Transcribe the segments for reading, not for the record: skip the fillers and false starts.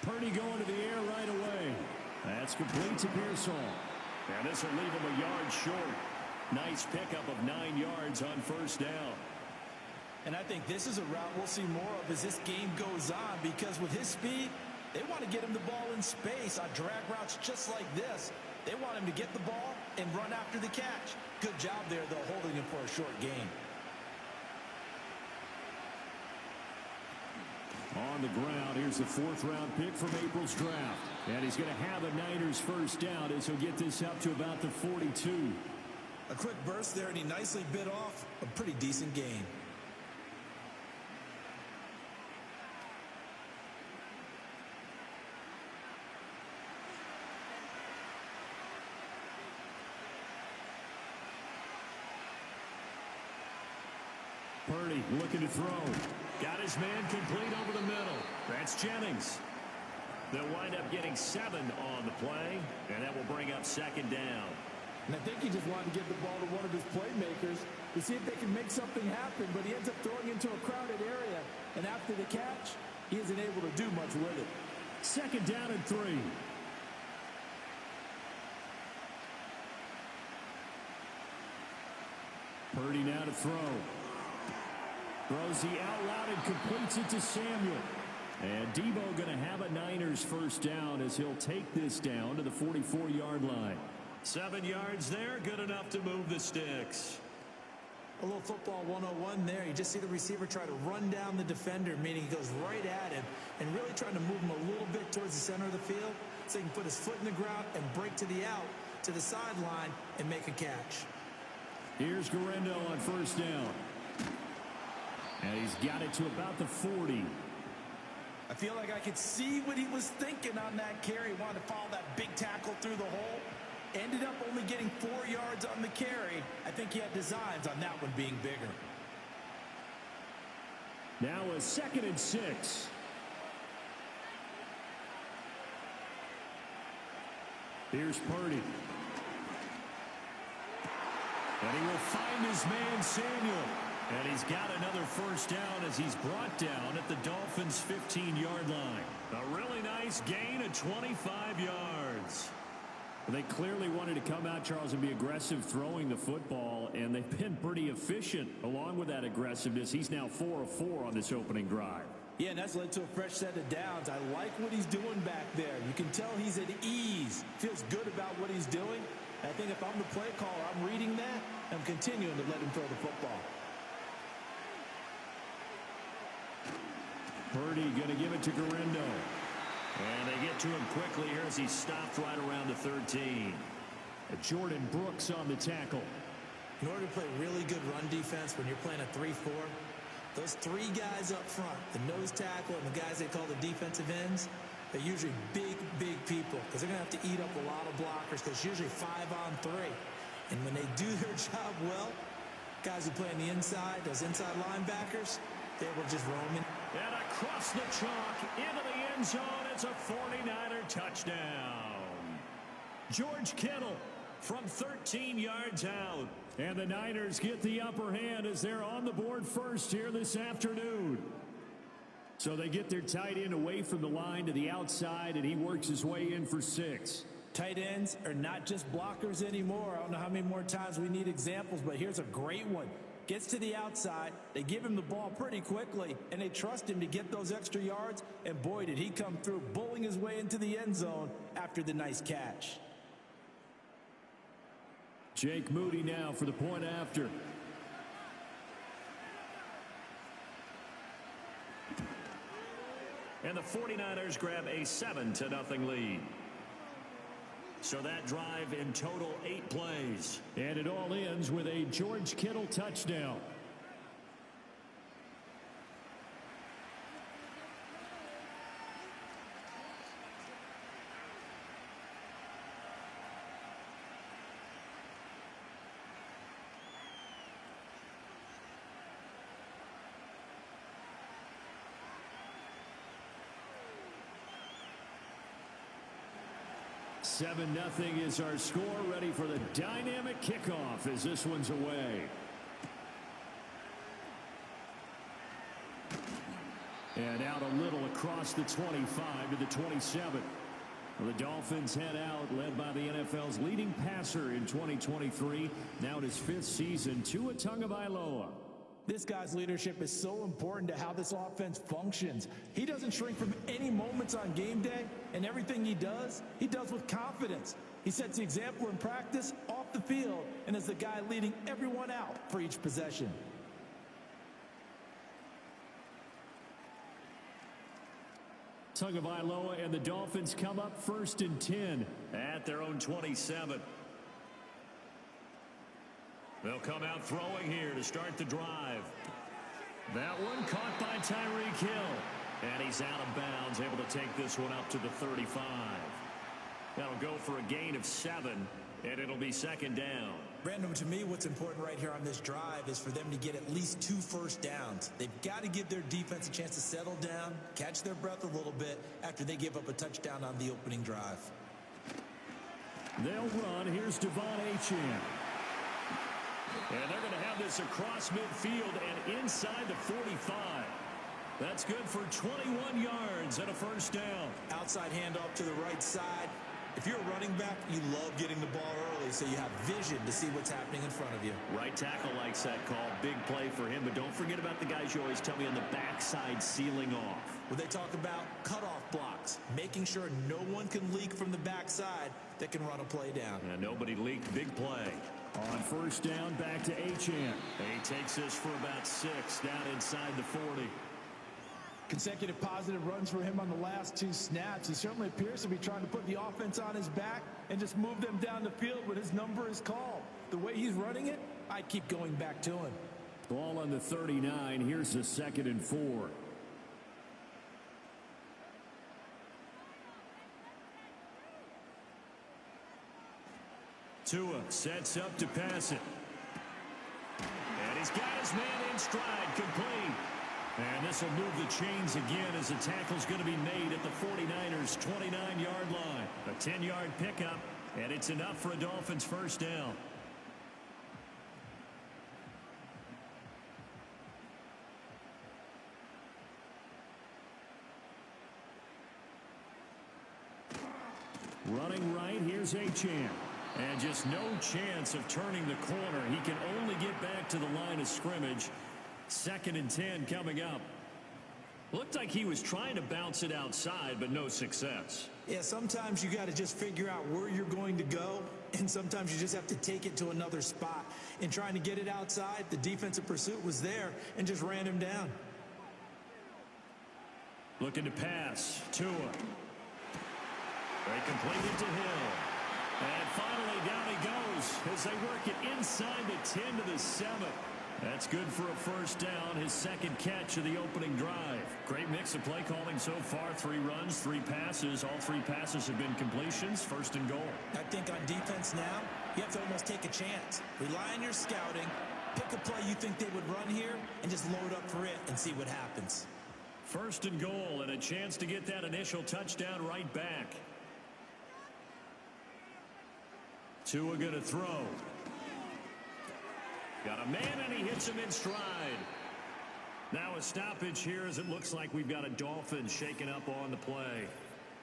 Purdy going to the air right away. That's complete to Pearsall. And this will leave him a yard short. Nice pickup of 9 yards on first down. And I think this is a route we'll see more of as this game goes on, because with his speed, they want to get him the ball in space on drag routes just like this. They want him to get the ball and run after the catch. Good job there, though, holding him for a short gain. On the ground, here's the 4th-round pick from April's draft. And he's going to have a Niners first down as he'll get this up to about the 42. A quick burst there, and he nicely bit off a pretty decent gain. Purdy looking to throw. Got his man complete over the middle. That's Jennings. They'll wind up getting 7 on the play, and that will bring up 2nd down. And I think he just wanted to give the ball to one of his playmakers to see if they can make something happen, but he ends up throwing into a crowded area, and after the catch, he isn't able to do much with it. 2nd down and 3. Purdy now to throw. Throws the out route and completes it to Samuel. And Debo going to have a Niners first down as he'll take this down to the 44-yard line. 7 yards there, good enough to move the sticks. A little football 101 there. You just see the receiver try to run down the defender, meaning he goes right at him and really trying to move him a little bit towards the center of the field so he can put his foot in the ground and break to the out, to the sideline, and make a catch. Here's Garendo on first down. And he's got it to about the 40. I feel like I could see what he was thinking on that carry. He wanted to follow that big tackle through the hole. Ended up only getting 4 yards on the carry. I think he had designs on that one being bigger. Now a 2nd and 6. Here's Purdy. And he will find his man Samuel. And he's got another first down as he's brought down at the Dolphins' 15-yard line. A really nice gain of 25 yards. They clearly wanted to come out, Charles, and be aggressive throwing the football, and they've been pretty efficient along with that aggressiveness. He's now 4 of 4 on this opening drive. Yeah, and that's led to a fresh set of downs. I like what he's doing back there. You can tell he's at ease. Feels good about what he's doing. I think if I'm the play caller, I'm reading that. I'm continuing to let him throw the football. Purdy going to give it to Garendo. And they get to him quickly here as he stopped right around the 13. Jordan Brooks on the tackle. In order to play really good run defense when you're playing a 3-4, those 3 guys up front, the nose tackle and the guys they call the defensive ends, they're usually big, big people because they're going to have to eat up a lot of blockers because it's usually 5 on 3. And when they do their job well, guys who play on the inside, those inside linebackers, they will just roam in. And across the chalk into the end zone, it's a 49er touchdown. George Kittle from 13 yards out. And the Niners get the upper hand as they're on the board first here this afternoon. So they get their tight end away from the line to the outside, and he works his way in for 6. Tight ends are not just blockers anymore. I don't know how many more times we need examples, but here's a great one. Gets to the outside, they give him the ball pretty quickly, and they trust him to get those extra yards, and boy, did he come through, bowling his way into the end zone after the nice catch. Jake Moody now for the point after. And the 49ers grab a 7-0 lead. So that drive in total 8 plays. And it all ends with a George Kittle touchdown. Seven 0 is our score. Ready for the dynamic kickoff as this one's away. And out a little across the 25 to the 27. The Dolphins head out, led by the NFL's leading passer in 2023. Now in his 5th season, Tua Tagovailoa. This guy's leadership is so important to how this offense functions. He doesn't shrink from any moments on game day, and everything he does with confidence. He sets the example in practice, off the field, and is the guy leading everyone out for each possession. Tagovailoa and the Dolphins come up 1st and 10 at their own 27. They'll come out throwing here to start the drive. That one caught by Tyreek Hill. And he's out of bounds, able to take this one up to the 35. That'll go for a gain of 7, and it'll be 2nd down. Brandon, to me, what's important right here on this drive is for them to get at least 2 first downs. They've got to give their defense a chance to settle down, catch their breath a little bit after they give up a touchdown on the opening drive. They'll run. Here's Devon Achane. And they're going to have this across midfield and inside the 45. That's good for 21 yards and a 1st down. Outside handoff to the right side. If you're a running back, you love getting the ball early so you have vision to see what's happening in front of you. Right tackle likes that call. Big play for him, but don't forget about the guys you always tell me on the backside sealing off. Well, they talk about cutoff blocks, making sure no one can leak from the backside that can run a play down. And nobody leaked. Big play. On 1st down, back to Achane. He takes this for about 6 down inside the 40. Consecutive positive runs for him on the last 2 snaps. He certainly appears to be trying to put the offense on his back and just move them down the field when his number is called. The way he's running it, I keep going back to him. Ball on the 39. Here's the 2nd and 4. Tua sets up to pass it. And he's got his man in stride, complete. And this will move the chains again as the tackle's going to be made at the 49ers' 29-yard line. A 10-yard pickup, and it's enough for a Dolphins 1st down. Running right, here's Achane. And just no chance of turning the corner. He can only get back to the line of scrimmage. 2nd and 10 coming up. Looked like he was trying to bounce it outside, but no success. Yeah, sometimes you got to just figure out where you're going to go, and sometimes you just have to take it to another spot. In trying to get it outside, the defensive pursuit was there and just ran him down. Looking to pass. Tua. They complete it to Hill. And finally down he goes as they work it inside the 10 to the 7. That's good for a 1st down, his 2nd catch of the opening drive. Great mix of play calling so far. 3 runs, 3 passes. All 3 passes have been completions. 1st and goal. I think on defense now, you have to almost take a chance. Rely on your scouting. Pick a play you think they would run here and just load up for it and see what happens. 1st and goal and a chance to get that initial touchdown right back. Tua going to throw. Got a man, and he hits him in stride. Now a stoppage here as it looks like we've got a Dolphin shaken up on the play.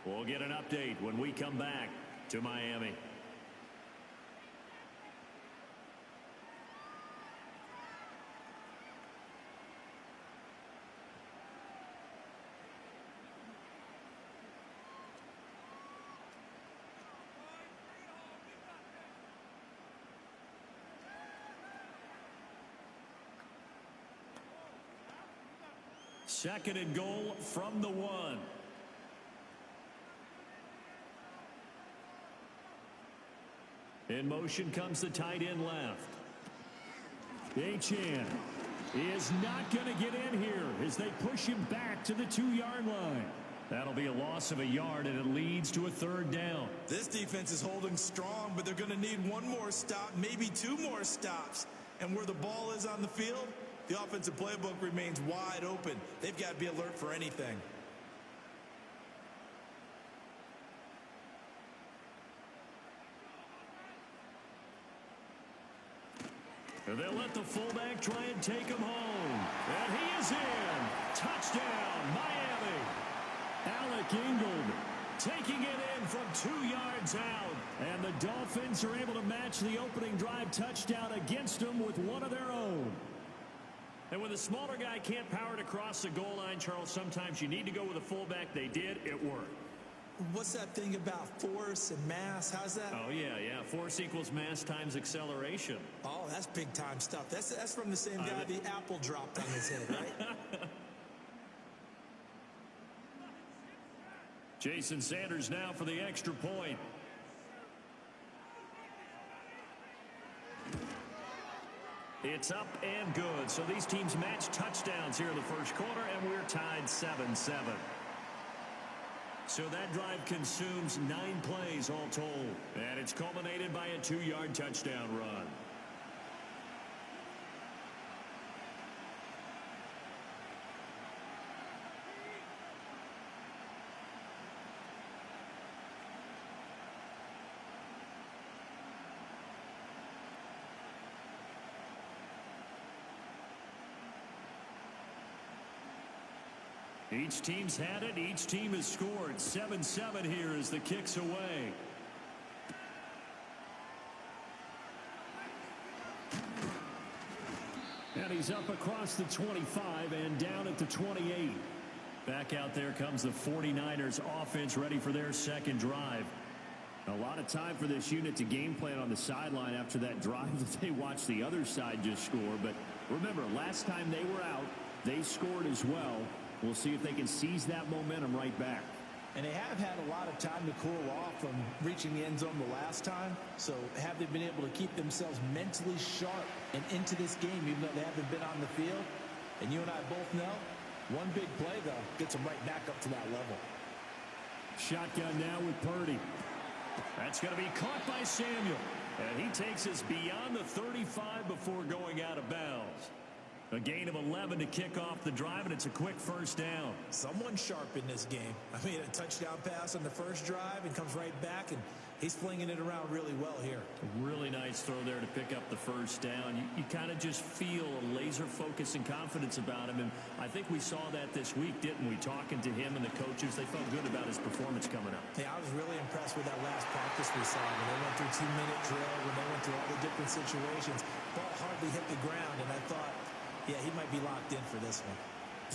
We'll get an update when we come back to Miami. Second and goal from the 1. In motion comes the tight end left. Achane is not going to get in here as they push him back to the 2-yard line. That'll be a loss of a yard, and it leads to a 3rd down. This defense is holding strong, but they're going to need 1 more stop, maybe 2 more stops. And where the ball is on the field, the offensive playbook remains wide open. They've got to be alert for anything. And they'll let the fullback try and take him home. And he is in. Touchdown, Dolphins are able to match the opening drive touchdown against them with one of their own. And when the smaller guy can't power it across the goal line, Charles, sometimes you need to go with a fullback. They did. It worked. What's that thing about force and mass? How's that? Oh, yeah. Force equals mass times acceleration. Oh, that's big-time stuff. That's from the same guy the apple dropped on his head, right? Jason Sanders now for the extra point. It's up and good. So these teams match touchdowns here in the first quarter, and we're tied 7-7. So that drive consumes 9 plays all told. And it's culminated by a 2-yard touchdown run. Each team's had it. Each team has scored. 7-7 here as the kick's away. And he's up across the 25 and down at the 28. Back out there comes the 49ers offense ready for their second drive. A lot of time for this unit to game plan on the sideline after that drive that they watched the other side just score. But remember, last time they were out, they scored as well. We'll see if they can seize that momentum right back. And they have had a lot of time to cool off from reaching the end zone the last time. So have they been able to keep themselves mentally sharp and into this game, even though they haven't been on the field? And you and I both know, one big play, though, gets them right back up to that level. Shotgun now with Purdy. That's going to be caught by Samuel. And he takes us beyond the 35 before going out of bounds. A gain of 11 to kick off the drive, and it's a quick first down. Someone sharp in this game. I mean, a touchdown pass on the first drive and comes right back, and he's flinging it around really well here. A really nice throw there to pick up the first down. You kind of just feel a laser focus and confidence about him, and I think we saw that this week, didn't we? Talking to him and the coaches, they felt good about his performance coming up. Yeah, I was really impressed with that last practice we saw when they went through 2-minute drill, when they went through all the different situations. Ball hardly hit the ground, and I thought, yeah, he might be locked in for this one.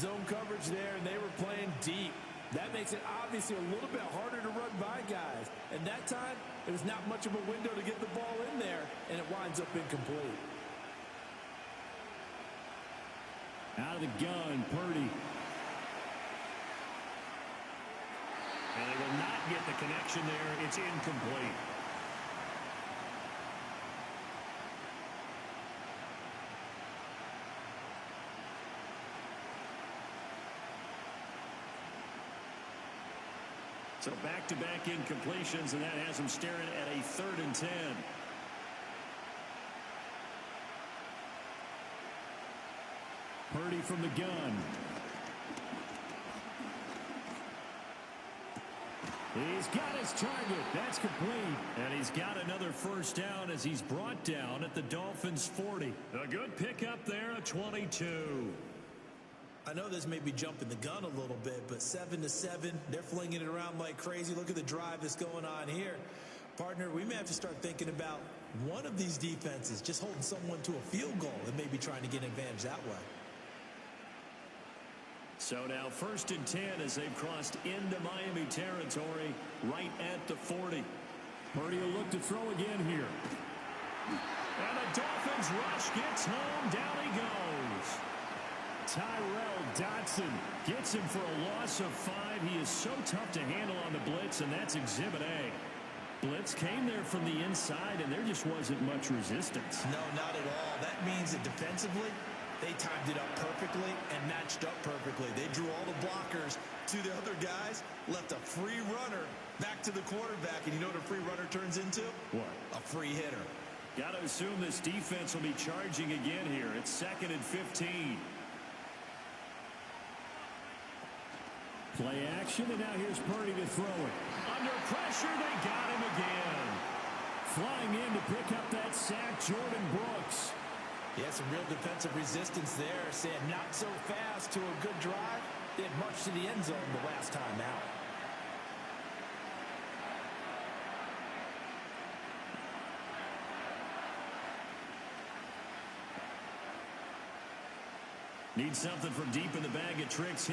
Zone coverage there, and they were playing deep. That makes it obviously a little bit harder to run by guys. And that time, there was not much of a window to get the ball in there, and it winds up incomplete. Out of the gun, Purdy. And they will not get the connection there. It's incomplete. So back-to-back incompletions, and that has them staring at a 3rd and 10. Purdy from the gun. He's got his target. That's complete. And he's got another first down as he's brought down at the Dolphins' 40. A good pickup there, a 22. I know this may be jumping the gun a little bit, but 7-7, they're flinging it around like crazy. Look at the drive that's going on here. Partner, we may have to start thinking about one of these defenses just holding someone to a field goal and maybe trying to get an advantage that way. So now 1st and 10 as they've crossed into Miami territory right at the 40. Purdy will look to throw again here. And the Dolphins rush gets home. Down he goes. Tyrell Dodson gets him for a loss of 5. He is so tough to handle on the blitz, and that's Exhibit A. Blitz came there from the inside, and there just wasn't much resistance. No, not at all. That means that defensively, they timed it up perfectly and matched up perfectly. They drew all the blockers to the other guys, left a free runner back to the quarterback, and you know what a free runner turns into? What? A free hitter. Got to assume this defense will be charging again here. It's 2nd and 15. Play action, and now here's Purdy to throw it. Under pressure, they got him again. Flying in to pick up that sack, Jordan Brooks. Yeah, some real defensive resistance there. Saying not so fast to a good drive. They had marched to the end zone the last time out. Need something from deep in the bag of tricks.